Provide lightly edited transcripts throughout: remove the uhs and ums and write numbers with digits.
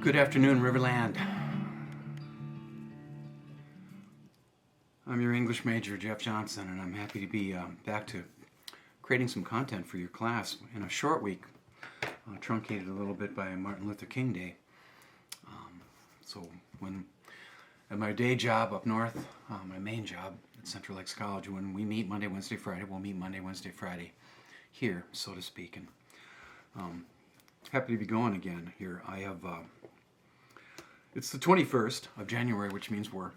Good afternoon, Riverland. I'm your English major, Jeff Johnson, and I'm happy to be back to creating some content for your class in a short week, truncated a little bit by Martin Luther King Day. So when at my day job up north, my main job at Central Lakes College, when we meet Monday, Wednesday, Friday, we'll meet Monday, Wednesday, Friday here, so to speak. And happy to be going again here. I have, it's the 21st of January, which means we're,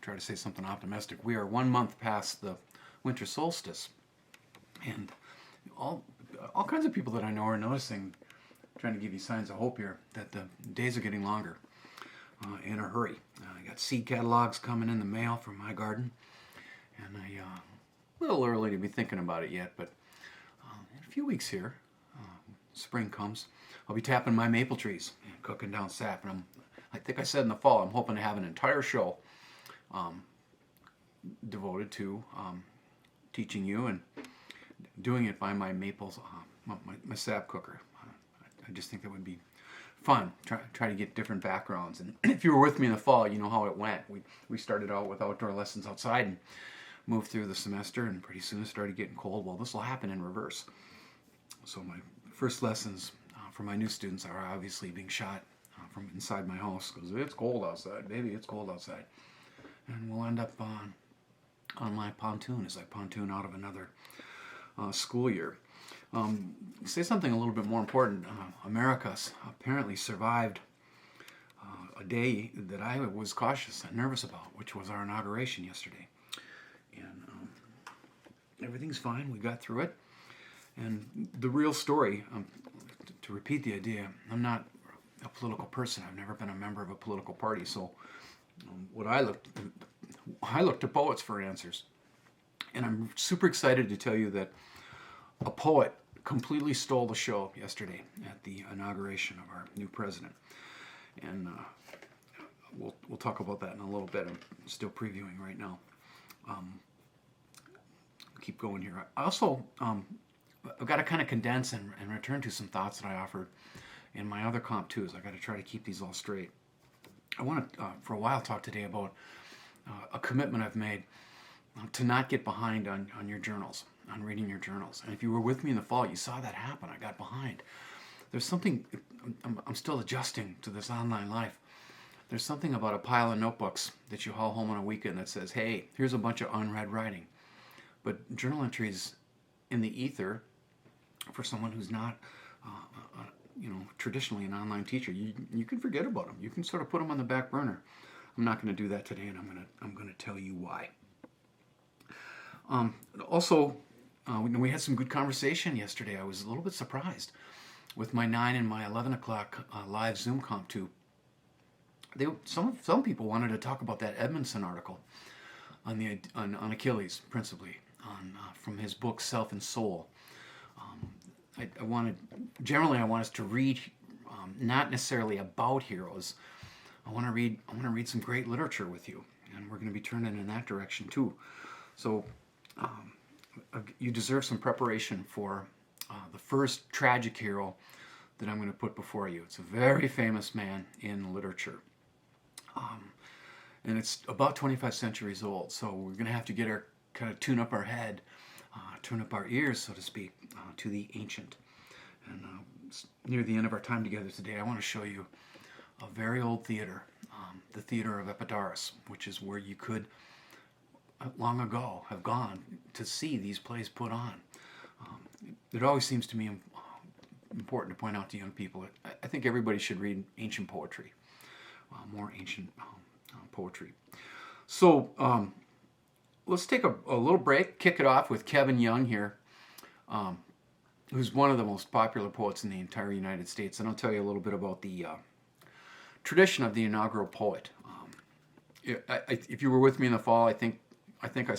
try to say something optimistic, we are 1 month past the winter solstice. And all kinds of people that I know are noticing, trying to give you signs of hope here, that the days are getting longer in a hurry. I got seed catalogs coming in the mail from my garden, and a little early to be thinking about it yet, but in a few weeks here, spring comes, I'll be tapping my maple trees and cooking down sap. And I think I said in the fall, I'm hoping to have an entire show devoted to teaching you and doing it by my maples, my sap cooker. I just think that would be fun. Try to get different backgrounds. And if you were with me in the fall, you know how it went. We started out with outdoor lessons outside and moved through the semester, and pretty soon it started getting cold. Well, this will happen in reverse. So my first lessons for my new students are obviously being shot from inside my house because it's cold outside. Baby, it's cold outside. And we'll end up on my pontoon as I pontoon out of another school year. Say something a little bit more important. America apparently survived a day that I was cautious and nervous about, which was our inauguration yesterday. And everything's fine. We got through it. And the real story, to repeat the idea, I'm not a political person. I've never been a member of a political party. So I looked to poets for answers. And I'm super excited to tell you that a poet completely stole the show yesterday at the inauguration of our new president. And we'll talk about that in a little bit. I'm still previewing right now. Keep going here. I also, I've got to kind of condense and return to some thoughts that I offered in my other Comp 2s. I've got to try to keep these all straight. I want to, for a while, talk today about a commitment I've made to not get behind on your journals, on reading your journals. And if you were with me in the fall, you saw that happen. I got behind. There's something, I'm still adjusting to this online life. There's something about a pile of notebooks that you haul home on a weekend that says, hey, here's a bunch of unread writing. But journal entries in the ether, for someone who's not, traditionally an online teacher, you can forget about them. You can sort of put them on the back burner. I'm not going to do that today, and I'm going to tell you why. Also, we had some good conversation yesterday. I was a little bit surprised with my 9 and my 11 o'clock live Zoom Comp 2. Some people wanted to talk about that Edmondson article on Achilles, principally, from his book Self and Soul. I want us to read, not necessarily about heroes. I want to read some great literature with you, and we're going to be turning in that direction too. So you deserve some preparation for the first tragic hero that I'm going to put before you. It's a very famous man in literature, and it's about 25 centuries old. So we're going to have to tune up our head, turn up our ears, so to speak, to the ancient. And near the end of our time together today, I want to show you a very old theater, the Theater of Epidaurus, which is where you could, long ago, have gone to see these plays put on. It always seems to me important to point out to young people, I think everybody should read ancient poetry, more ancient poetry. So let's take a little break, kick it off with Kevin Young here, who's one of the most popular poets in the entire United States. And I'll tell you a little bit about the tradition of the inaugural poet. If you were with me in the fall, I think I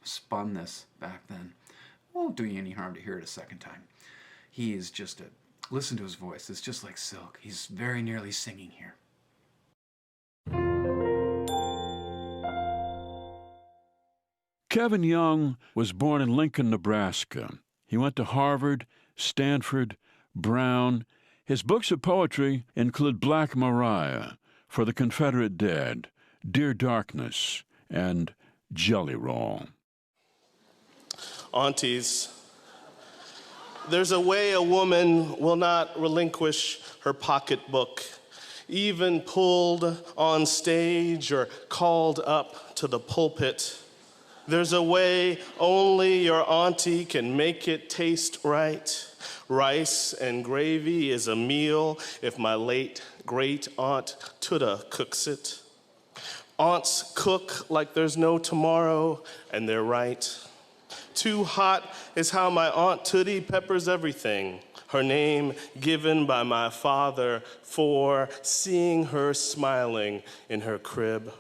spun this back then. It won't do you any harm to hear it a second time. He is just listen to his voice. It's just like silk. He's very nearly singing here. Kevin Young was born in Lincoln, Nebraska. He went to Harvard, Stanford, Brown. His books of poetry include Black Maria, For the Confederate Dead, Dear Darkness, and Jelly Roll. Aunties, there's a way a woman will not relinquish her pocketbook, even pulled on stage or called up to the pulpit. There's a way only your auntie can make it taste right. Rice and gravy is a meal if my late great aunt Tuda cooks it. Aunts cook like there's no tomorrow, and they're right. Too hot is how my Aunt Tootie peppers everything, her name given by my father for seeing her smiling in her crib.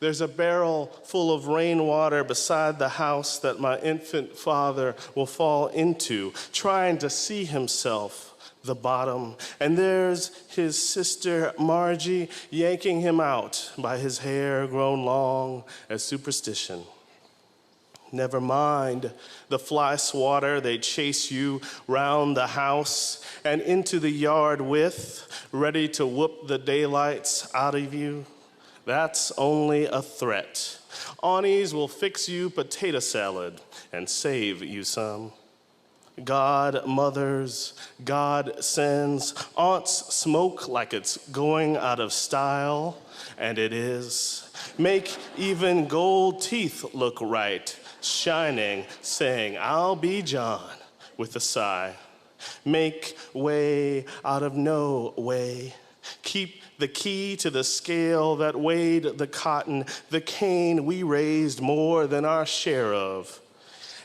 There's a barrel full of rainwater beside the house that my infant father will fall into, trying to see himself, the bottom. And there's his sister Margie yanking him out by his hair grown long as superstition. Never mind the fly swatter they chase you round the house and into the yard with, ready to whoop the daylights out of you. That's only a threat. Aunties will fix you potato salad and save you some. God mothers, God sends. Aunts smoke like it's going out of style, and it is. Make even gold teeth look right, shining, saying, I'll be John, with a sigh. Make way out of no way. Keep the key to the scale that weighed the cotton, the cane we raised more than our share of.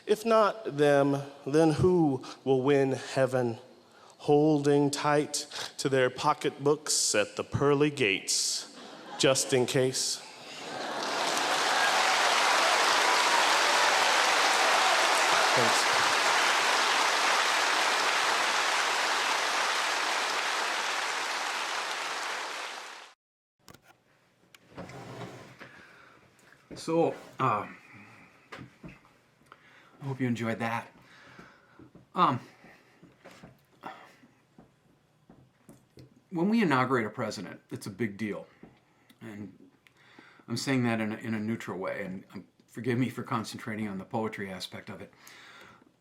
If not them, then who will win heaven? Holding tight to their pocketbooks at the pearly gates, just in case. Thanks. So, I hope you enjoyed that. When we inaugurate a president, it's a big deal. And I'm saying that in a neutral way, and forgive me for concentrating on the poetry aspect of it.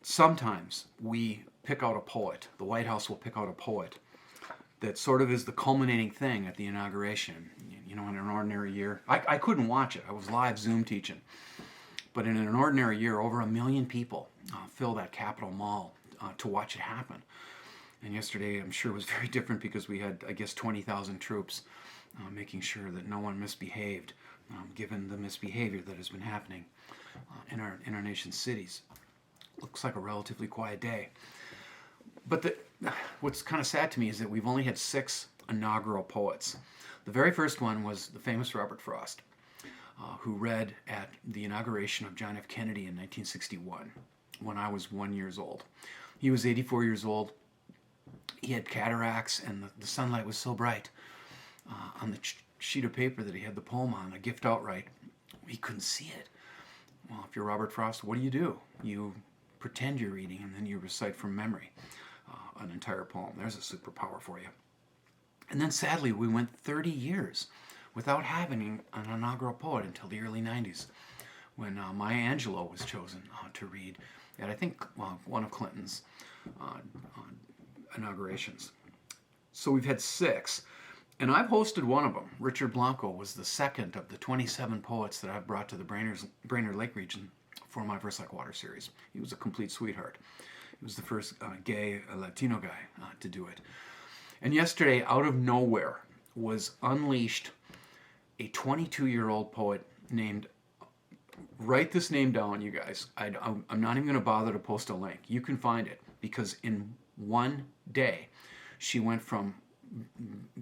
Sometimes we pick out a poet, the White House will pick out a poet that sort of is the culminating thing at the inauguration. You know, in an ordinary year, I couldn't watch it. I was live Zoom teaching. But in an ordinary year, over 1 million people fill that Capitol Mall to watch it happen. And yesterday, I'm sure, was very different because we had, I guess, 20,000 troops making sure that no one misbehaved, given the misbehavior that has been happening in our nation's cities. Looks like a relatively quiet day. But what's kind of sad to me is that we've only had 6 inaugural poets. The very first one was the famous Robert Frost, who read at the inauguration of John F. Kennedy in 1961, when I was 1 year old. He was 84 years old. He had cataracts, and the sunlight was so bright on the sheet of paper that he had the poem on, a gift outright, he couldn't see it. Well, if you're Robert Frost, what do? You pretend you're reading, and then you recite from memory an entire poem. There's a superpower for you. And then sadly, we went 30 years without having an inaugural poet until the early 90s, when Maya Angelou was chosen to read at, I think, one of Clinton's inaugurations. So we've had 6, and I've hosted one of them. Richard Blanco was the second of the 27 poets that I've brought to the Brainerd Lake region for my Verse Like Water series. He was a complete sweetheart. He was the first gay Latino guy to do it. And yesterday, out of nowhere, was unleashed a 22-year-old poet named, write this name down, you guys. I'm not even going to bother to post a link. You can find it, because in one day, she went from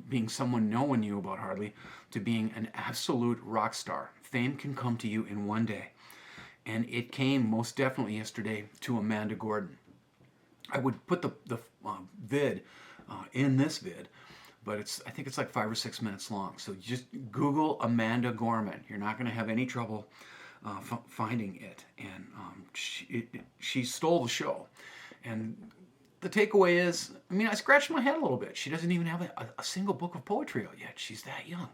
being someone no one knew about hardly to being an absolute rock star. Fame can come to you in one day. And it came most definitely yesterday to Amanda Gordon. I would put the vid in this vid, but I think it's like 5 or 6 minutes long. So just Google Amanda Gorman. You're not going to have any trouble finding it. And she stole the show. And the takeaway is, I mean, I scratched my head a little bit. She doesn't even have a single book of poetry out yet. She's that young.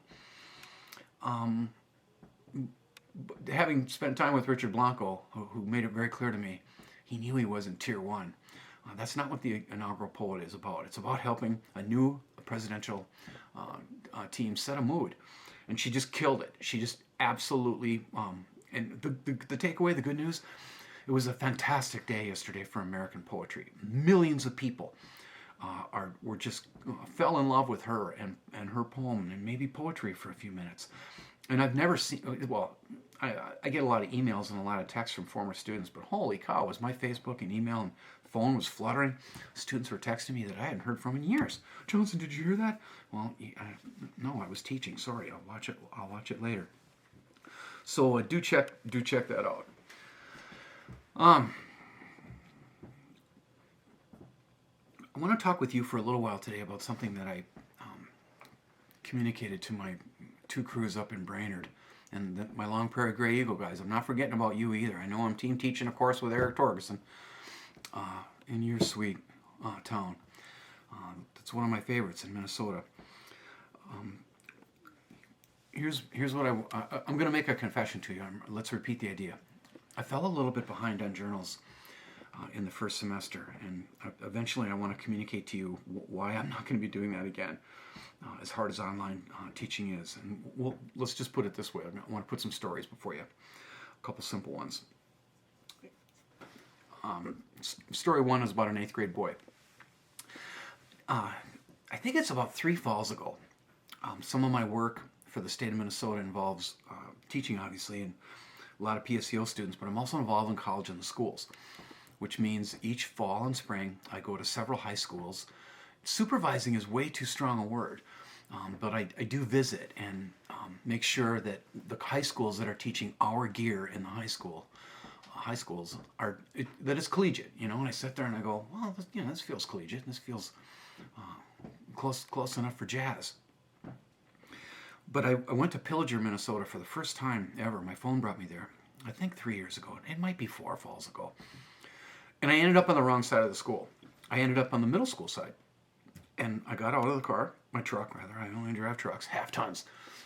Having spent time with Richard Blanco, who made it very clear to me, he knew he wasn't tier one. That's not what the inaugural poet is about. It's about helping a new presidential team set a mood. And she just killed it. She just absolutely, and the takeaway, the good news, it was a fantastic day yesterday for American poetry. Millions of people were just fell in love with her and her poem and maybe poetry for a few minutes. And I've never seen, well, I get a lot of emails and a lot of texts from former students, but holy cow, was my Facebook and email and phone was fluttering. Students were texting me that I hadn't heard from in years. Johnson, did you hear that? Well, no, I was teaching. Sorry, I'll watch it later. So do check that out. I want to talk with you for a little while today about something that I communicated to my 2 crews up in Brainerd and my Long Prairie Gray Eagle guys. I'm not forgetting about you either. I know I'm team teaching a course with Eric Torgerson in your sweet town. That's one of my favorites in Minnesota. Here's what I'm going to make a confession to you. Let's repeat the idea. I fell a little bit behind on journals in the first semester, and eventually I want to communicate to you why I'm not going to be doing that again, as hard as online teaching is. And let's just put it this way. I want to put some stories before you, a couple simple ones. Story 1 is about an 8th grade boy. I think it's about 3 falls ago. Some of my work for the state of Minnesota involves teaching, obviously, and a lot of PSEO students, but I'm also involved in college and the schools, which means each fall and spring I go to several high schools. Supervising is way too strong a word, but I do visit and make sure that the high schools that are teaching our gear in the high schools that it's collegiate, you know. And I sit there and I go, well, you know, this feels collegiate. This feels close enough for jazz. But I went to Pillager, Minnesota for the first time ever. My phone brought me there, I think 3 years ago. It might be 4 falls ago. And I ended up on the wrong side of the school. I ended up on the middle school side. And I got out of the car, my truck rather. I only drive trucks, half tons.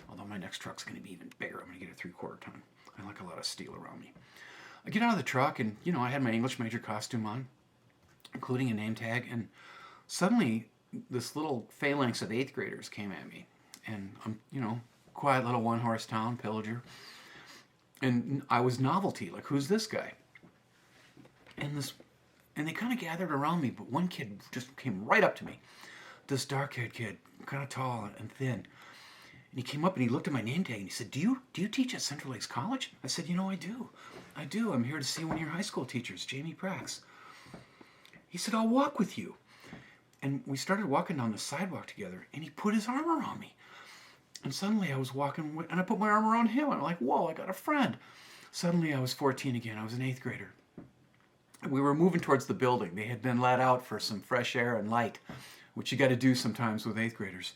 Although my next truck's going to be even bigger. I'm going to get a 3/4 ton. I like a lot of steel around me. I get out of the truck and, you know, I had my English major costume on, including a name tag. And suddenly this little phalanx of 8th graders came at me. And I'm, you know, quiet little one-horse town, Pillager. And I was novelty, like, who's this guy? And they kind of gathered around me, but one kid just came right up to me. This dark-haired kid, kind of tall and thin. And he came up and he looked at my name tag and he said, do you teach at Central Lakes College? I said, you know, I do. I'm here to see one of your high school teachers, Jamie Prax. He said, I'll walk with you. And we started walking down the sidewalk together, and he put his arm around me. And suddenly I was walking, and I put my arm around him. I'm like, whoa, I got a friend. Suddenly I was 14 again. I was an 8th grader. We were moving towards the building. They had been let out for some fresh air and light, which you got to do sometimes with 8th graders.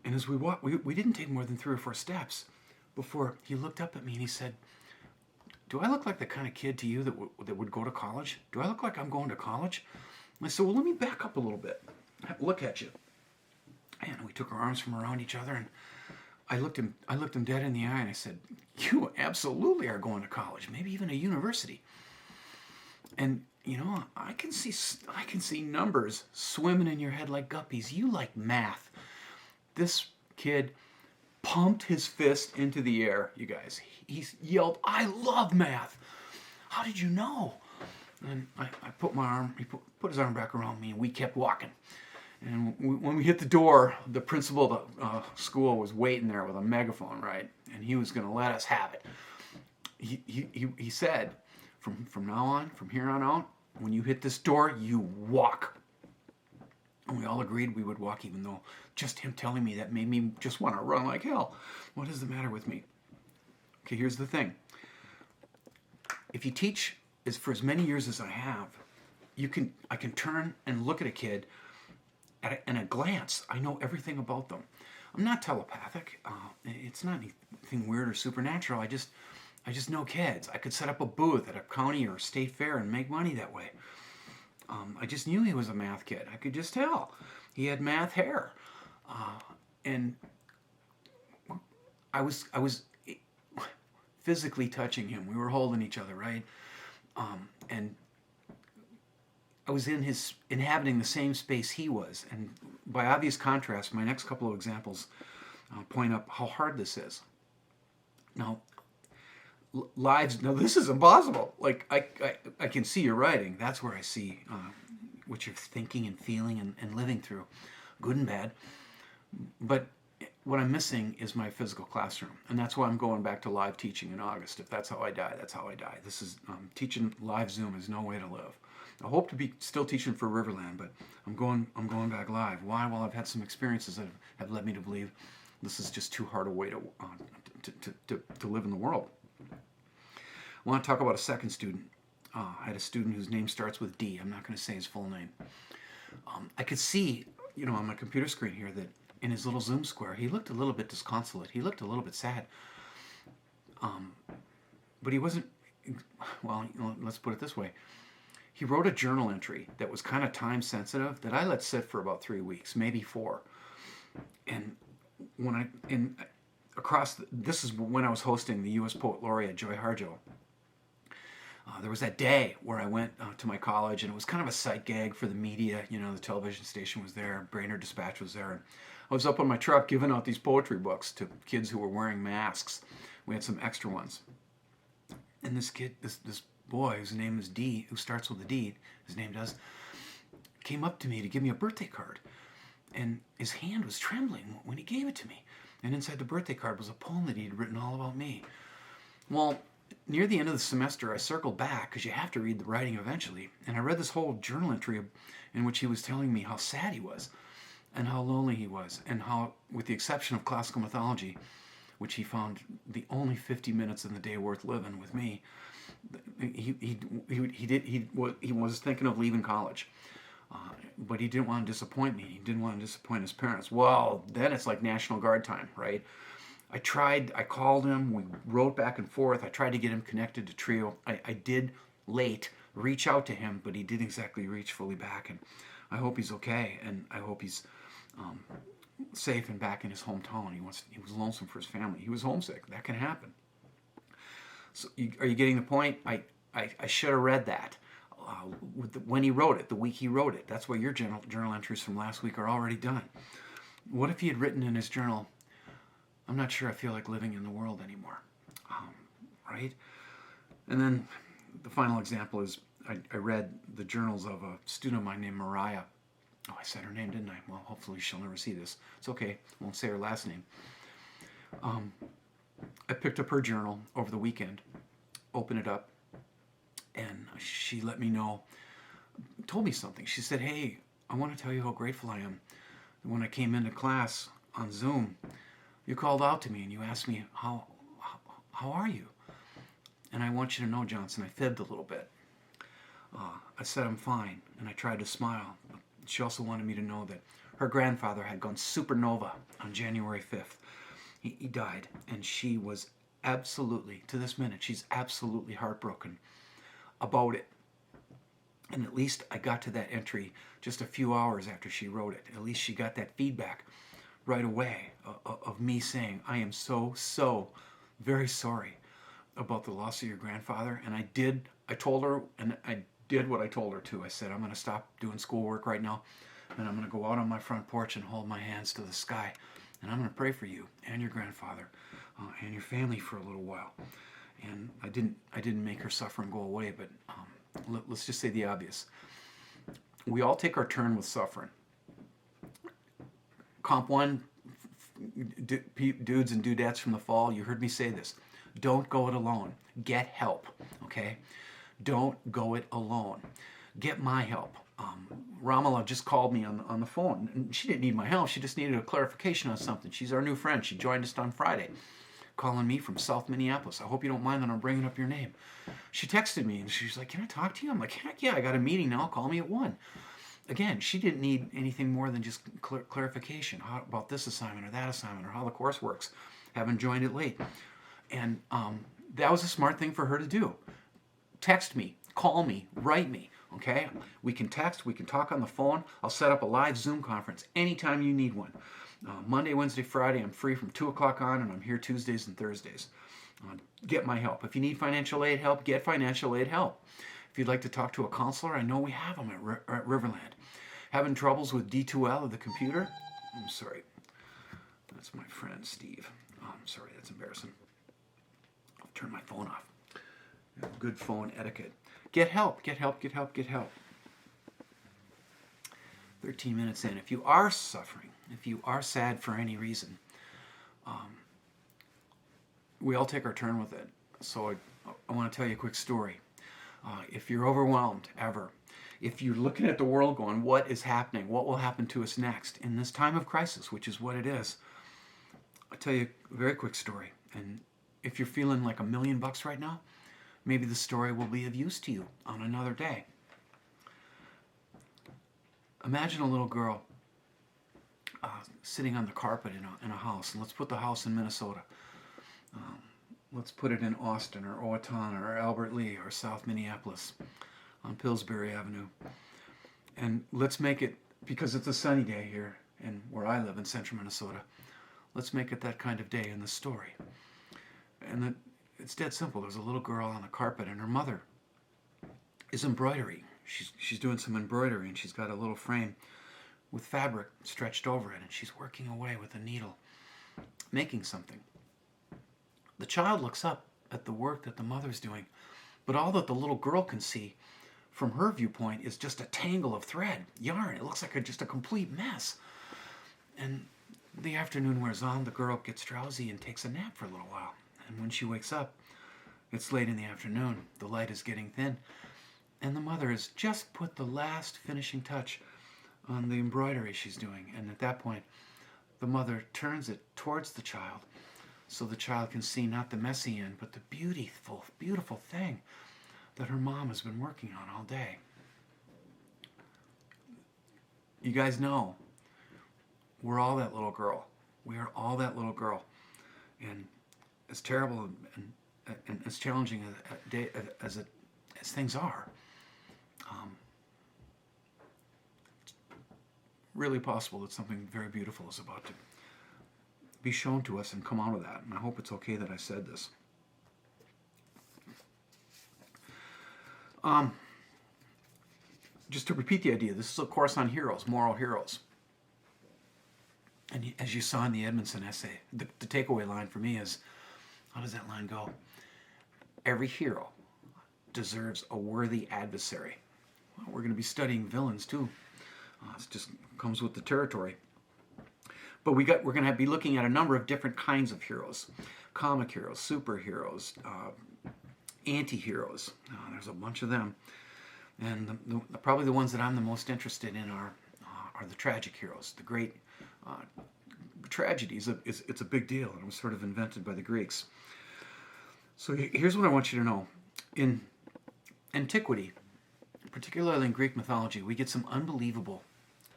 And as we walked, we didn't take more than 3 or 4 steps before he looked up at me and he said, do I look like the kind of kid to you that would go to college? Do I look like I'm going to college? And I said, well, let me back up a little bit. Look at you. And we took our arms from around each other, and I looked him dead in the eye, and I said, you absolutely are going to college, maybe even a university. And, you know, I can see numbers swimming in your head like guppies. You like math. This kid pumped his fist into the air, you guys. He yelled, I love math. How did you know? And I put my arm, he put his arm back around me, and we kept walking. And when we hit the door, the principal of the school was waiting there with a megaphone, right? And he was going to let us have it. He said, from now on, from here on out, when you hit this door, you walk. And we all agreed we would walk, even though just him telling me that made me just want to run like hell. What is the matter with me? Okay, here's the thing. If you teach for as many years as I have, I can turn and look at a kid in a glance. I know everything about them. I'm not telepathic. It's not anything weird or supernatural. I just know kids. I could set up a booth at a county or state fair and make money that way. I just knew he was a math kid. I could just tell. He had math hair. And I was physically touching him. We were holding each other, right? And I was inhabiting the same space he was. And by obvious contrast, my next couple of examples point up how hard this is. Now, now this is impossible. Like, I can see your writing. That's where I see what you're thinking and feeling and living through, good and bad. But what I'm missing is my physical classroom. And that's why I'm going back to live teaching in August. If that's how I die, that's how I die. This is teaching live Zoom is no way to live. I hope to be still teaching for Riverland, but I'm going back live. Why? Well, I've had some experiences that have led me to believe this is just too hard a way to live in the world. I want to talk about a second student. I had a student whose name starts with D. I'm not going to say his full name. I could see, on my computer screen here that in his little Zoom square, he looked a little bit disconsolate. He looked a little bit sad. But he wasn't, well, let's put it this way. He wrote a journal entry that was kind of time sensitive that I let sit for about 3 weeks, maybe 4. And this is when I was hosting the U.S. Poet Laureate Joy Harjo. There was that day where I went to my college, and it was kind of a sight gag for the media. The television station was there, Brainerd Dispatch was there, and I was up on my truck giving out these poetry books to kids who were wearing masks. We had some extra ones. And this kid, this boy whose name is D, who starts with a D, his name does, came up to me to give me a birthday card. And his hand was trembling when he gave it to me. And inside the birthday card was a poem that he had written all about me. Well, near the end of the semester, I circled back, because you have to read the writing eventually, and I read this whole journal entry in which he was telling me how sad he was, and how lonely he was, and how, with the exception of classical mythology, which he found the only 50 minutes in the day worth living with me, he was thinking of leaving college. But he didn't want to disappoint me. He didn't want to disappoint his parents. Well, then it's like National Guard time, right? I called him, we wrote back and forth. I tried to get him connected to Trio. I did late reach out to him, but he didn't exactly reach fully back. And I hope he's okay, and I hope he's safe and back in his hometown. He was lonesome for his family. He was homesick. That can happen. So are you getting the point? I should have read that. When he wrote it, the week he wrote it. That's why your journal entries from last week are already done. What if he had written in his journal, I'm not sure I feel like living in the world anymore, right? And then the final example is I read the journals of a student of mine named Mariah. Oh, I said her name, didn't I? Well, hopefully she'll never see this. It's okay. I won't say her last name. I picked up her journal over the weekend, opened it up, and she let me know, told me something. She said, hey, I want to tell you how grateful I am. When I came into class on Zoom, you called out to me and you asked me, how are you? And I want you to know, Johnson, I fibbed a little bit. I said I'm fine, and I tried to smile. She also wanted me to know that her grandfather had gone supernova on January 5th. He died, and she was absolutely, to this minute, she's absolutely heartbroken about it. And at least I got to that entry just a few hours after she wrote it. At least she got that feedback right away of me saying, I am so very sorry about the loss of your grandfather. And I told her, and I did what I told her to. I said, I'm going to stop doing schoolwork right now, and I'm going to go out on my front porch and hold my hands to the sky. And I'm going to pray for you and your grandfather and your family for a little while. And I didn't make her suffering go away, but let's just say the obvious. We all take our turn with suffering. Comp 1, dudes and dudettes from the fall, you heard me say this. Don't go it alone. Get help, okay? Don't go it alone. Get my help. Ramala just called me on the phone. And she didn't need my help. She just needed a clarification on something. She's our new friend. She joined us on Friday, calling me from South Minneapolis. I hope you don't mind that I'm bringing up your name. She texted me, and she's like, can I talk to you? I'm like, heck yeah, I got a meeting now. Call me at 1. Again, she didn't need anything more than just clarification about this assignment or that assignment or how the course works. Haven't joined it late. And that was a smart thing for her to do. Text me, call me, write me. Okay? We can text, we can talk on the phone. I'll set up a live Zoom conference anytime you need one. Monday, Wednesday, Friday, I'm free from 2 o'clock on, and I'm here Tuesdays and Thursdays. Get my help. If you need financial aid help, get financial aid help. If you'd like to talk to a counselor, I know we have them at Riverland. Having troubles with D2L of the computer? I'm sorry. That's my friend Steve. Oh, I'm sorry, that's embarrassing. I'll turn my phone off. Good phone etiquette. Get help, get help, get help, get help. 13 minutes in. If you are suffering, if you are sad for any reason, we all take our turn with it. So I want to tell you a quick story. If you're overwhelmed, ever, if you're looking at the world going, what is happening? What will happen to us next in this time of crisis, which is what it is? I'll tell you a very quick story. And if you're feeling like $1,000,000 right now, maybe the story will be of use to you on another day. Imagine a little girl sitting on the carpet in a house. And let's put the house in Minnesota. Let's put it in Austin or Owatonna or Albert Lee or South Minneapolis on Pillsbury Avenue. And let's make it, because it's a sunny day here and where I live in central Minnesota, let's make it that kind of day in the story. And it's dead simple. There's a little girl on the carpet and her mother is embroidering. She's doing some embroidery, and she's got a little frame with fabric stretched over it, and she's working away with a needle, making something. The child looks up at the work that the mother's doing, but all that the little girl can see from her viewpoint is just a tangle of thread, yarn. It looks like just a complete mess. And the afternoon wears on, the girl gets drowsy and takes a nap for a little while. And when she wakes up, it's late in the afternoon, the light is getting thin, and the mother has just put the last finishing touch on the embroidery she's doing. And at that point, the mother turns it towards the child so the child can see not the messy end, but the beautiful, beautiful thing that her mom has been working on all day. You guys know, we're all that little girl. We are all that little girl. And as terrible and as challenging as things are, it's really possible that something very beautiful is about to be shown to us and come out of that. And I hope it's okay that I said this. Just to repeat the idea, this is a course on heroes, moral heroes. And as you saw in the Edmondson essay, the takeaway line for me is, how does that line go? Every hero deserves a worthy adversary. Well, we're going to be studying villains too. It just comes with the territory. But we're going to be looking at a number of different kinds of heroes. Comic heroes, superheroes, anti-heroes. There's a bunch of them. And probably the ones that I'm the most interested in are the tragic heroes. The great tragedy it's a big deal. It was sort of invented by the Greeks. So here's what I want you to know. In antiquity, particularly in Greek mythology, we get some unbelievable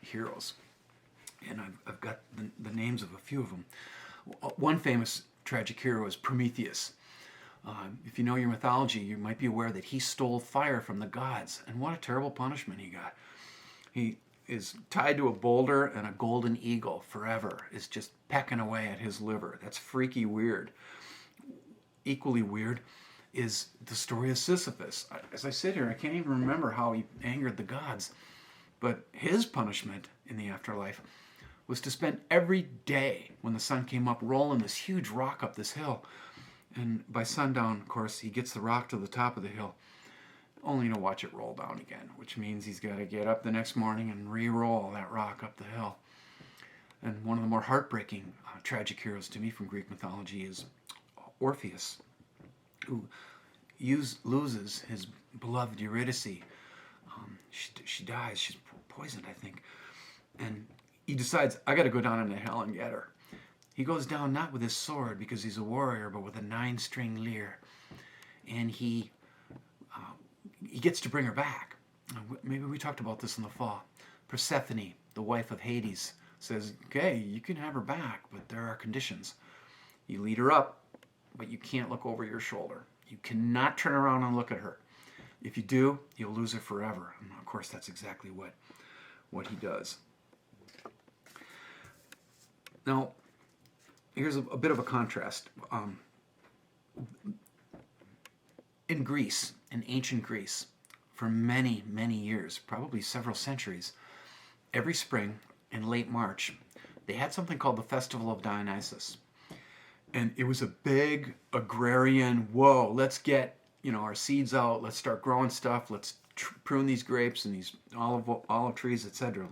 heroes. And I've got the names of a few of them. One famous tragic hero is Prometheus. If you know your mythology, you might be aware that he stole fire from the gods. And what a terrible punishment he got. He is tied to a boulder, and a golden eagle forever is just pecking away at his liver. That's freaky weird. Equally weird is the story of Sisyphus. As I sit here, I can't even remember how he angered the gods. But his punishment in the afterlife was to spend every day when the sun came up rolling this huge rock up this hill. And by sundown, of course, he gets the rock to the top of the hill, only to watch it roll down again, which means he's got to get up the next morning and re-roll that rock up the hill. And one of the more heartbreaking tragic heroes to me from Greek mythology is Orpheus, who loses his beloved Eurydice. She dies. She's poisoned, I think. And he decides, I got to go down into hell and get her. He goes down not with his sword because he's a warrior, but with a 9-string lyre. And he gets to bring her back. Maybe we talked about this in the fall. Persephone, the wife of Hades, says, okay, you can have her back, but there are conditions. You lead her up, but you can't look over your shoulder. You cannot turn around and look at her. If you do, you'll lose her forever. And of course, that's exactly what he does. Now, here's a bit of a contrast. In Greece, in ancient Greece, for many, many years, probably several centuries, every spring in late March, they had something called the Festival of Dionysus. And it was a big agrarian, whoa, let's get our seeds out, let's start growing stuff, let's prune these grapes and these olive trees, etc.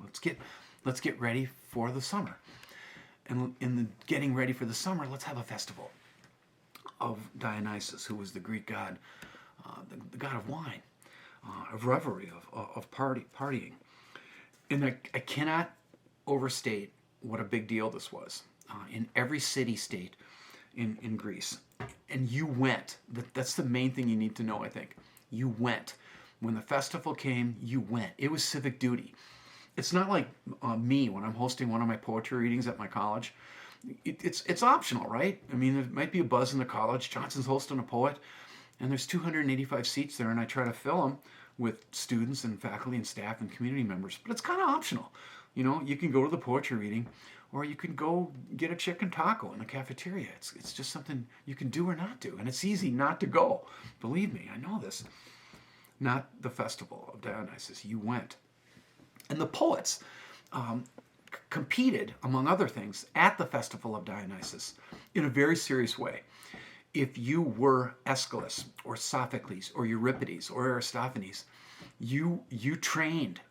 Let's get ready for the summer. And in the getting ready for the summer, let's have a festival of Dionysus, who was the Greek god, the god of wine, of revelry, of partying. And I cannot overstate what a big deal this was in every city-state in Greece. And you went. That's the main thing you need to know, I think. You went. When the festival came, you went. It was civic duty. It's not like me when I'm hosting one of my poetry readings at my college. It's optional, right? I mean, there might be a buzz in the college. Johnson's hosting a poet, and there's 285 seats there, and I try to fill them with students and faculty and staff and community members. But it's kind of optional. You can go to the poetry reading, or you can go get a chicken taco in the cafeteria. It's just something you can do or not do, and it's easy not to go. Believe me, I know this. Not the Festival of Dionysus. You went. And the poets competed, among other things, at the Festival of Dionysus in a very serious way. If you were Aeschylus or Sophocles or Euripides or Aristophanes, you trained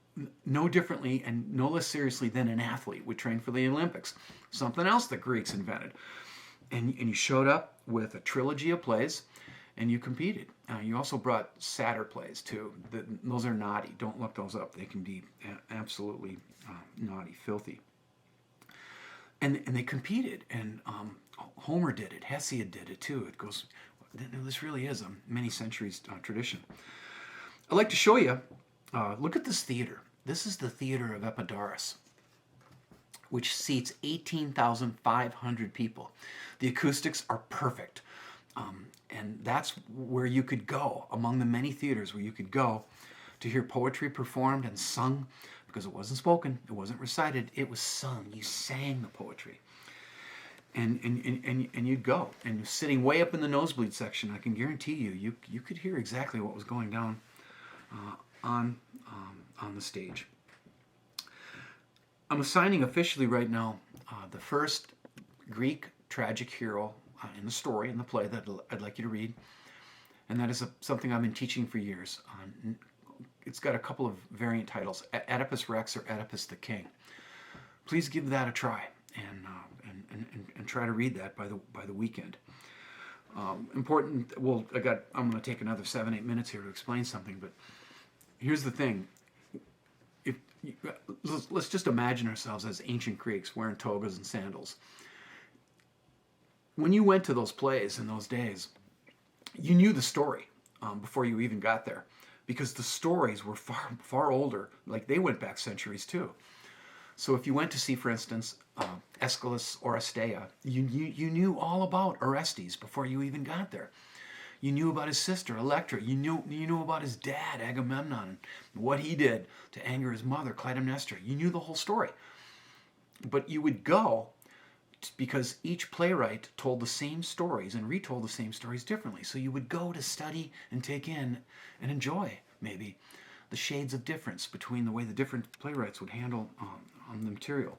no differently and no less seriously than an athlete would train for the Olympics. Something else the Greeks invented. And you showed up with a trilogy of plays, and you competed. You also brought satyr plays, too. Those are naughty. Don't look those up. They can be absolutely naughty, filthy. And they competed, and Homer did it. Hesiod did it, too. It goes, this really is a many centuries tradition. I'd like to show you, look at this theater. This is the Theater of Epidaurus, which seats 18,500 people. The acoustics are perfect. And that's where you could go, among the many theaters where you could go to hear poetry performed and sung, because it wasn't spoken, it wasn't recited, it was sung. You sang the poetry. And you'd go. And sitting way up in the nosebleed section, I can guarantee you could hear exactly what was going down on the stage. I'm assigning officially right now the first Greek tragic hero in the story, in the play that I'd like you to read. And that is something I've been teaching for years. It's got a couple of variant titles, Oedipus Rex or Oedipus the King. Please give that a try and try to read that by the weekend. Important, well, I'm going to take another 7-8 minutes here to explain something, but here's the thing. Let's just imagine ourselves as ancient Greeks wearing togas and sandals. When you went to those plays in those days, you knew the story before you even got there, because the stories were far older. Like, they went back centuries too. So if you went to see, for instance, Aeschylus or Asteia, you knew all about Orestes before you even got there. You knew about his sister, Electra. You knew about his dad, Agamemnon, and what he did to anger his mother, Clytemnestra. You knew the whole story. But you would go because each playwright told the same stories and retold the same stories differently. So you would go to study and take in and enjoy, maybe, the shades of difference between the way the different playwrights would handle on the material.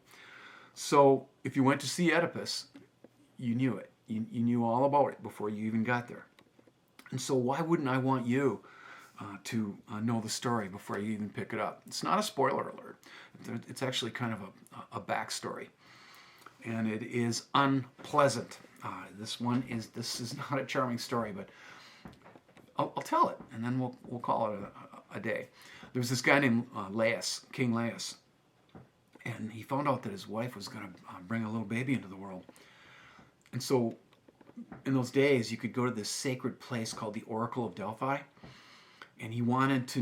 So if you went to see Oedipus, you knew it. You knew all about it before you even got there. And so why wouldn't I want you to know the story before you even pick it up? It's not a spoiler alert. It's actually kind of a backstory. And it is unpleasant. This is not a charming story, but I'll tell it, and then we'll call it a day. There was this guy named Laius, King Laius, and he found out that his wife was going to bring a little baby into the world. And so in those days, you could go to this sacred place called the Oracle of Delphi, and he wanted to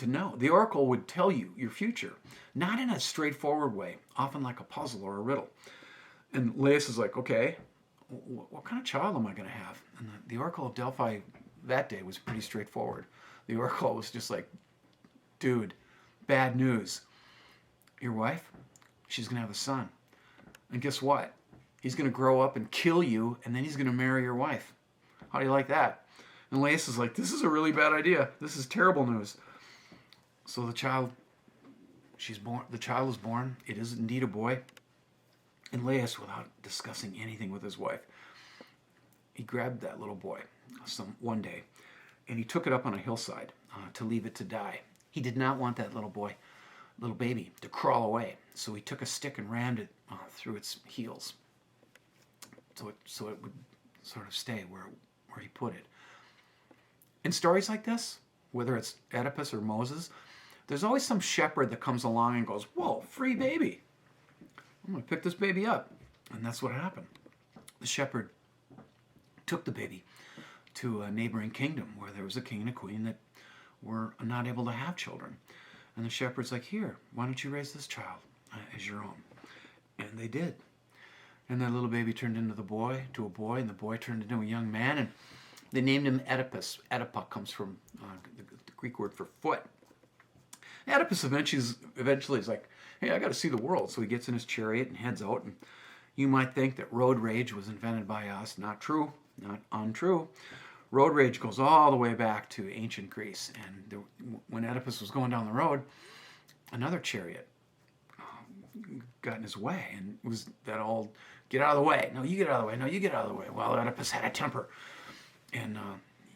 know. The oracle would tell you your future, not in a straightforward way, often like a puzzle or a riddle. And Laius is like, okay, what kind of child am I going to have? And the Oracle of Delphi that day was pretty straightforward. the oracle was just like, dude, bad news. Your wife, she's going to have a son. And guess what? He's going to grow up and kill you, and then he's going to marry your wife. How do you like that? And Laius is like, this is a really bad idea. This is terrible news. So the child is born. It is indeed a boy. And Laius, without discussing anything with his wife, he grabbed that little boy one day, and he took it up on a hillside to leave it to die. He did not want that little baby, to crawl away. So he took a stick and rammed it through its heels, so it would sort of stay where he put it. In stories like this, whether it's Oedipus or Moses, there's always some shepherd that comes along and goes, whoa, free baby. I'm going to pick this baby up. And that's what happened. The shepherd took the baby to a neighboring kingdom where there was a king and a queen that were not able to have children. And the shepherd's like, here, why don't you raise this child as your own? And they did. And that little baby turned into a boy, and the boy turned into a young man, and they named him Oedipus. Oedipa comes from the Greek word for foot. Oedipus eventually is like, hey, I got to see the world. So he gets in his chariot and heads out. And you might think that road rage was invented by us. Not true, not untrue. Road rage goes all the way back to ancient Greece. And when Oedipus was going down the road, another chariot got in his way, and it was that old, get out of the way. No, you get out of the way. No, you get out of the way. Well, Oedipus had a temper. And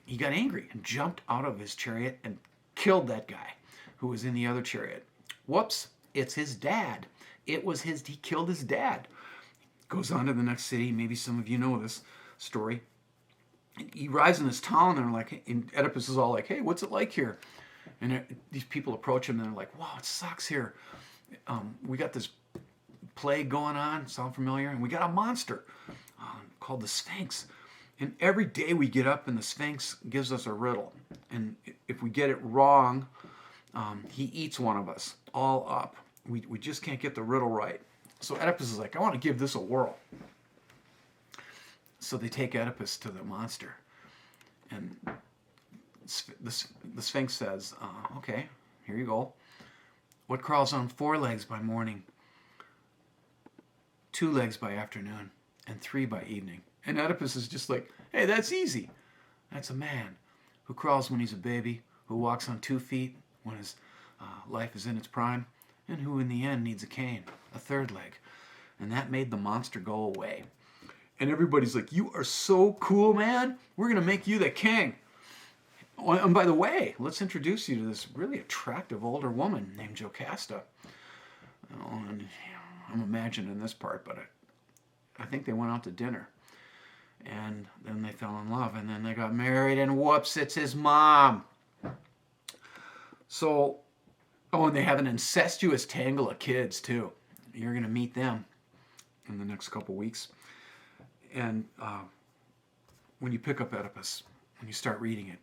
he got angry and jumped out of his chariot and killed that guy who was in the other chariot. Whoops, it's his dad. He killed his dad. Goes on to the next city. Maybe some of you know this story. And he arrives in this town, and Oedipus is all like, hey, what's it like here? And these people approach him, and they're like, wow, it sucks here. We got this plague going on. Sound familiar? And we got a monster called the Sphinx. And every day we get up and the Sphinx gives us a riddle. And if we get it wrong, he eats one of us all up. We just can't get the riddle right. So Oedipus is like, I want to give this a whirl. So they take Oedipus to the monster. And the Sphinx says, okay, here you go. What crawls on 4 legs by morning, 2 legs by afternoon, and 3 by evening? And Oedipus is just like, hey, that's easy. That's a man who crawls when he's a baby, who walks on 2 feet when his life is in its prime, and who in the end needs a cane, a 3rd leg. And that made the monster go away. And everybody's like, you are so cool, man. We're going to make you the king. Oh, and by the way, let's introduce you to this really attractive older woman named Jocasta. And I'm imagining this part, but I think they went out to dinner. And then they fell in love, and then they got married, and whoops, it's his mom. So, and they have an incestuous tangle of kids, too. You're going to meet them in the next couple weeks. And when you pick up Oedipus, when you start reading it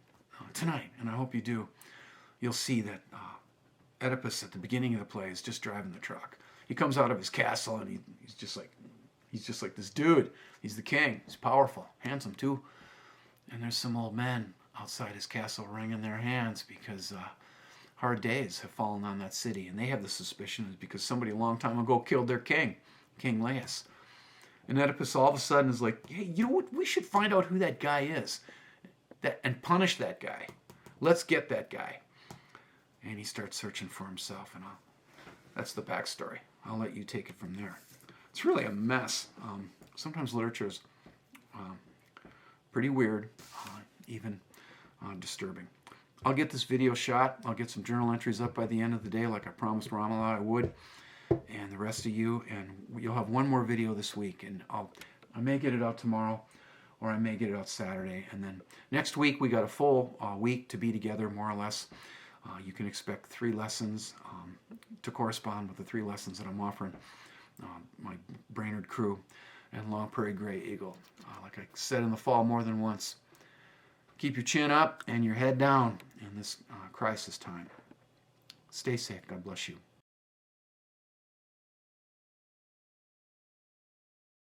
tonight, and I hope you do, you'll see that Oedipus at the beginning of the play is just driving the truck. He comes out of his castle, and he's just like this dude. He's the king. He's powerful, handsome too. And there's some old men outside his castle wringing their hands because hard days have fallen on that city. And they have the suspicion it's because somebody a long time ago killed their king, King Laius. And Oedipus all of a sudden is like, hey, you know what? We should find out who that guy is and punish that guy. Let's get that guy. And he starts searching for himself. And that's the backstory. I'll let you take it from there. It's really a mess. Sometimes literature is pretty weird, even disturbing. I'll get this video shot. I'll get some journal entries up by the end of the day like I promised Ramala I would, and the rest of you. And you'll have one more video this week. And I may get it out tomorrow, or I may get it out Saturday. And then next week we got a full week to be together, more or less. You can expect 3 lessons to correspond with the 3 lessons that I'm offering my Brainerd crew and Long Prairie Gray Eagle. Like I said in the fall more than once, keep your chin up and your head down in this crisis time. Stay safe. God bless you.